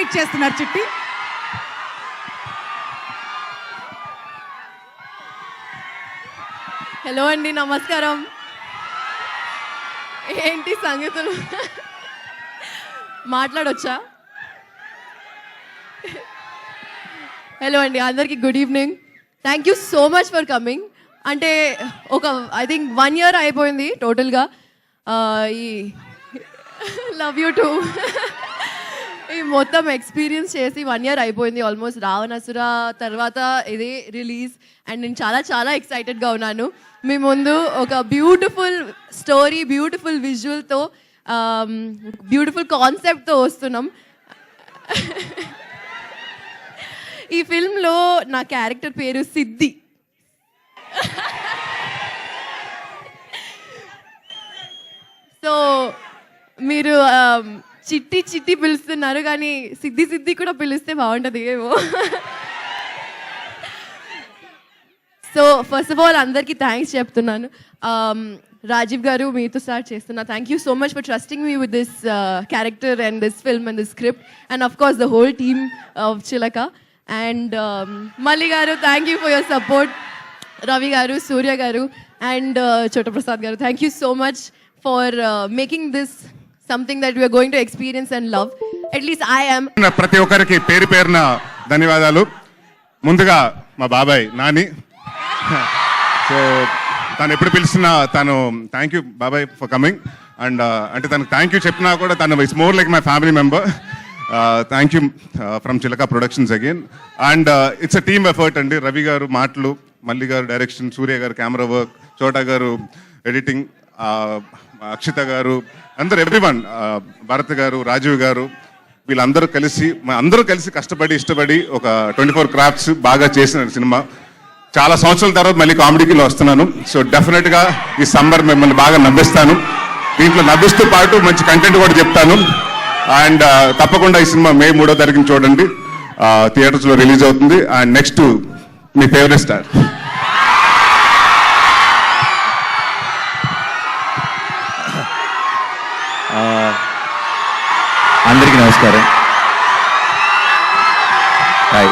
ఇచ్చేస్తున్నారు చిట్టి. హలో అండి, నమస్కారం. ఏంటి సంగతులు, మాట్లాడొచ్చా? హలో అండి, అందరికీ good evening. Thank you so much for coming. అంటే ఐ థింక్ 1 year అయిపోయింది టోటల్గా. ఈ లవ్ యూ టూ ఈ మొత్తం ఎక్స్పీరియన్స్ చేసి 1 year అయిపోయింది ఆల్మోస్ట్. రావణాసుర తర్వాత ఇదే రిలీజ్ అండ్ నేను చాలా చాలా ఎక్సైటెడ్గా ఉన్నాను. మీ ముందు ఒక బ్యూటిఫుల్ స్టోరీ, బ్యూటిఫుల్ విజువల్తో, బ్యూటిఫుల్ కాన్సెప్ట్తో వస్తున్నాం. ఈ ఫిల్మ్లో నా క్యారెక్టర్ పేరు సిద్ధి. సో మీరు చిట్టి చిట్టి పిలుస్తున్నారు, కానీ సిద్ధి సిద్ధి కూడా పిలిస్తే బాగుంటుంది ఏమో. సో ఫస్ట్ ఆఫ్ ఆల్ అందరికీ థ్యాంక్స్ చెప్తున్నాను. రాజీవ్ గారు, మీతో స్టార్ట్ చేస్తున్నా. Thank you so much for trusting me with this character and this film and this script and of course the whole team of చిలక. అండ్ మల్లి గారు, thank you for your support. Ravi గారు, సూర్య గారు and చోట ప్రసాద్ గారు, thank you so much for making this something that we are going to experience and love. At least I am. ప్రతి ఒక్కరికి పేరు పేరున ధన్యవాదాలు. ముందుగా మా బాబాయ్ నాని. సో తను ఎప్పుడు పిలిచినా తను థ్యాంక్ యూ బాబాయ్ ఫర్ కమింగ్. అండ్ అంటే తనకు థ్యాంక్ యూ చెప్పినా కూడా తను it's more like my family member. Thank you from Chilaka productions again. And it's a team effort అండి. రవి గారు మాటలు, మల్లి గారు డైరెక్షన్, సూర్య గారు కెమెరా వర్క్, చోటా గారు ఎడిటింగ్, అక్షిత గారు, అందరు ఎవ్రీవన్, భరత్ గారు, రాజీవ్ గారు, వీళ్ళందరూ కలిసి కష్టపడి ఇష్టపడి ఒక 24 క్రాఫ్ట్స్ బాగా చేసిన సినిమా. చాలా సంవత్సరాల తర్వాత మళ్ళీ కామెడీకి వస్తున్నాను. సో డెఫినెట్గా ఈ సమ్మర్ మిమ్మల్ని బాగా నవ్విస్తాను. దీంట్లో నవ్విస్తూ పాటు మంచి కంటెంట్ కూడా చెప్తాను. అండ్ తప్పకుండా ఈ సినిమా May 3వ తారీఖున చూడండి, థియేటర్స్లో రిలీజ్ అవుతుంది. And next me favourite star. అందరికీ నమస్కారం. హాయ్.